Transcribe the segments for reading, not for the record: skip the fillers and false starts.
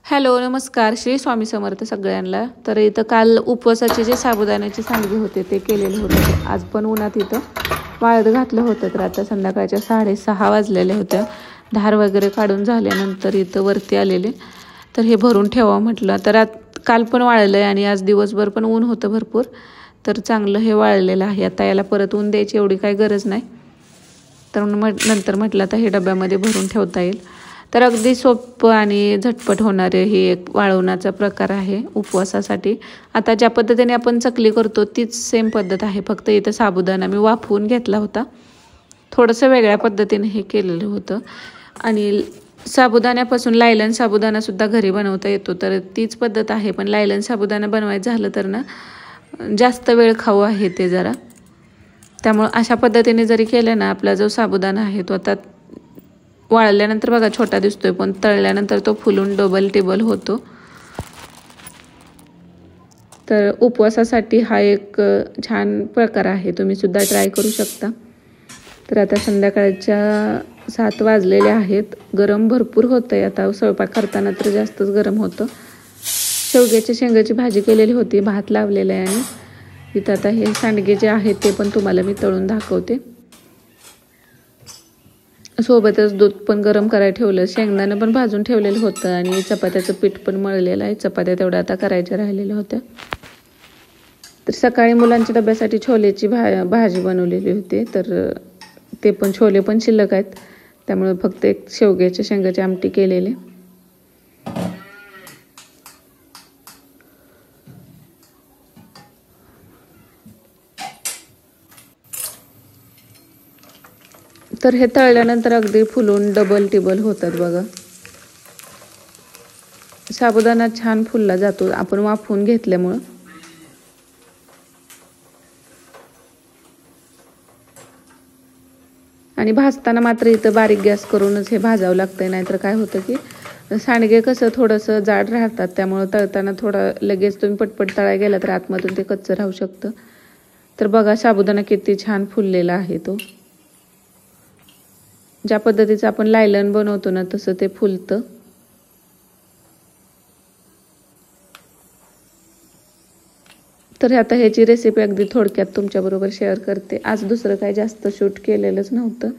Hello नमस्कार श्री स्वामी समर्थ सगळ्यांना। तर इथं काल उपवासाचे जे साबुदाण्याचे सांडगे होते ते केलेले होते। आज पण उन्हात इथं वाळत घातलं होतं। तर आता संध्याकाळच्या 6:30 वाजलेले होते। धार वगैरे काढून झाल्यानंतर इथं वरती आलेले तर हे भरून ठेवा म्हटलं। तर काल पण वाळलंय आणि आज दिवसभर पण ऊन होतं भरपूर, तर चांगलं हे वाळलेलं आहे। आता याला परत ऊन द्यायची एवढी काही गरज नाही, तर नंतर म्हटलं आता हे डब्यामध्ये भरून ठेवता येईल। तर अगदी सोपं आणि झटपट होणारे ही एक वाळवण्याचा प्रकार आहे उपवासासाठी। आता ज्या पद्धतीने आपण चकली करतो तीच सेम पद्धत आहे, फक्त इथं साबुदाणा मी वाफवून घेतला होता। थोडंसं वेगळ्या पद्धतीने हे केलेलं होतं आणि साबुदाण्यापासून लायलन साबुदाणा सुद्धा घरी बनवता येतो। तर तीच पद्धत आहे, पण लायलन साबुदाणा बनवायचं झालं तर ना जास्त वेळ खाऊ आहे ते जरा, त्यामुळे अशा पद्धतीने जरी केलं ना आपला जो साबुदाणा आहे तो आता वाळल्यानंतर बघा छोटा दिसतोय, पण तळल्यानंतर तो फुलून डबल टेबल होतो। तर उपवासासाठी हा एक छान प्रकार आहे, तुम्ही सुद्धा ट्राय करू शकता। तर आता संध्याकाळच्या 7 वाजलेले आहेत। गरम भरपूर होतंय, आता स्वयंपाक करताना तर जास्तच गरम होतं। शेवग्याच्या शेंगाची भाजी केलेली होती, भात लावलेला आहे आणि इथं आता हे सांडगे जे आहेत ते पण तुम्हाला मी तळून दाखवते। सोबतच दूध पण गरम करायला ठेवलं, शेंगदाणं पण भाजून ठेवलेलं होतं आणि चपात्याचं पीठ पण मळलेलं आहे। चपात्या तेवढ्या आता करायच्या राहिलेल्या होत्या। तर सकाळी मुलांच्या डब्यासाठी छोलेची भाजी बनवलेली होती, तर ते पण छोले पण शिल्लक आहेत, त्यामुळे फक्त एक शेवग्याच्या शेंगाची आमटी केलेली। तर हे तळल्यानंतर अगदी फुलून डबल टेबल होतात बघा। साबुदाणा छान फुलला जातो आपण वाफवून घेतल्यामुळं। आणि भाजताना मात्र इथं बारीक गॅस करूनच हे भाजावं लागतंय, नाहीतर काय होतं की सांडगे कसं थोडंसं जाड राहतात, त्यामुळे तळताना थोडं लगेच तुम्ही पटपट तळायला गेला तर आतमधून ते कच्चं राहू शकतं। तर बघा साबुदाणा किती छान फुललेला आहे, तो ज्या पद्धतीचं आपण लायलन बनवतो ना तसं ते फुलतं। तर आता ह्याची रेसिपी अगदी थोडक्यात तुमच्याबरोबर शेअर करते। आज दुसरं काही जास्त शूट केलेलंच नव्हतं।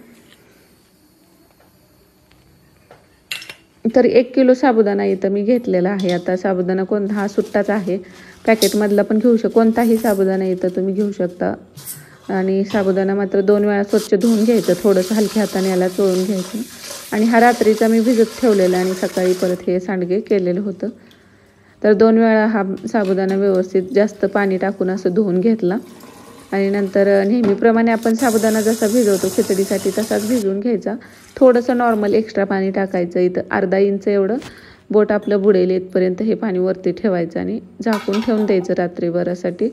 तर 1 किलो साबुदाणा इथं मी घेतलेला आहे। आता साबुदाणा हा सुट्टाच आहे, पॅकेटमधला पण घेऊ शकता, कोणताही साबुदाणा इथं तुम्ही घेऊ शकता। आणि साबुदाणा मात्र 2 वेळा स्वच्छ धुवून घ्यायचं, थोडंसं हलक्या हाताने याला चोळून घ्यायचं। आणि हा रात्रीचा मी भिजत ठेवलेला आणि सकाळी परत हे सांडगे केलेलं होतं। तर 2 वेळा हा साबुदाणा व्यवस्थित जास्त पाणी टाकून असं धुवून घेतला आणि नंतर नेहमीप्रमाणे आपण साबुदाणा जसा भिजवतो खिचडीसाठी तसाच भिजवून घ्यायचा। थोडंसं नॉर्मल एक्स्ट्रा पाणी टाकायचं, इथं अर्धा इंच एवढं बोट आपलं बुडेल इथपर्यंत हे पाणी वरती ठेवायचं आणि झाकून ठेवून द्यायचं रात्रीभरासाठी।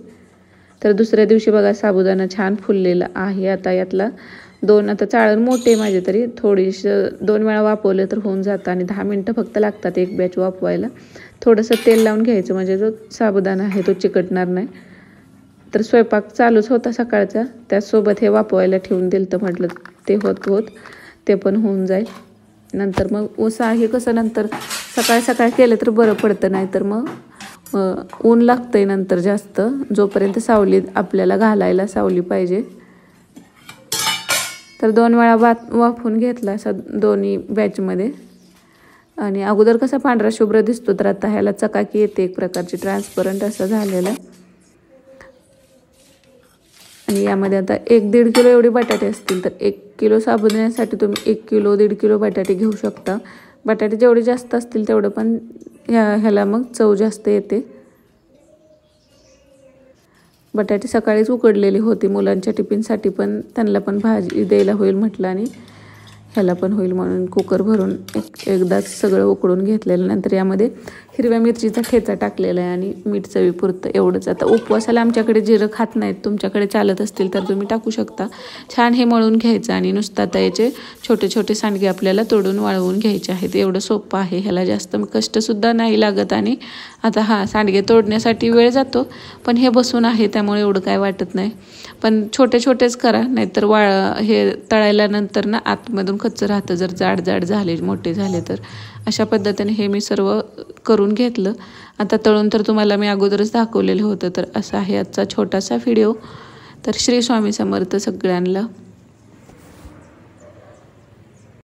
तर दुसऱ्या दिवशी बघा साबुदाणा छान फुललेला आहे। आता यातला आता चाळण मोठे माझे, तरी थोडीसं 2 वेळा वाफवलं तर होऊन जातं आणि 10 मिनटं फक्त लागतात एक बॅच वाफवायला। थोडंसं तेल लावून घ्यायचं म्हणजे जो साबुदाणा आहे तो चिकटणार नाही। तर स्वयंपाक चालूच होता सकाळचा, त्याचसोबत हे वाफवायला ठेवून दिलं, तर म्हटलं ते होत ते पण होऊन जाईल। नंतर मग हे कसं नंतर सकाळ केलं तर बरं पडतं, नाहीतर मग ऊन लागतंय नंतर जास्त, जोपर्यंत सावली आपल्याला घालायला सावली पाहिजे। तर 2 वेळा वाफवून घेतला असं दोन्ही बॅचमध्ये। आणि अगोदर कसा पांढरा शुभ्र दिसतो, तर आता ह्याला चकाकी येते एक प्रकारची, ट्रान्सपरंट असं झालेलं आहे। आणि यामध्ये आता 1-1.5 किलो एवढे बटाटे असतील, तर 1 किलो साबुदाण्यासाठी तुम्ही 1 किलो 1.5 किलो बटाटे घेऊ शकता। बटाटे जेवढे जास्त असतील तेवढं पण ह्याला मग चव जास्त येते। बटाटे सकाळीच उकडलेली होती मुलांच्या टिफिनसाठी, पण त्यांना पण भाजी द्यायला होईल म्हटलं आणि ह्याला पण होईल म्हणून कुकर भरून एकदाच सगळं उकडून घेतलेलं। नंतर यामध्ये हिरव्या मिरचीचा ठेचा टाकलेला आहे आणि मीठ चवीपुरतं एवढंच। आता उपवासाला आमच्याकडे जिरं खात नाहीत, तुमच्याकडे चालत असतील तर तुम्ही टाकू शकता। छान हे मळून घ्यायचं आणि नुसतं आता याचे छोटे छोटे सांडगे आपल्याला तोडून वाळवून घ्यायचे आहेत। एवढं सोपं आहे, ह्याला जास्त कष्टसुद्धा नाही लागत। आणि आता सांडगे तोडण्यासाठी वेळ जातो, पण हे बसून आहे त्यामुळे एवढं काय वाटत नाही। पण छोटे छोटेच करा, नाहीतर हे तळायला नंतर ना आतमधून कच्चं राहतं, जर जाड झाले मोठे झाले तर। अशा पद्धतीने हे मी सर्व करून घेतलं. आता तळून तर तुम्हाला मी अगोदरच दाखवलेलं होतं. तर असा आहे आजचा छोटासा व्हिडिओ. तर श्री स्वामी समर्थ सगळ्यांना.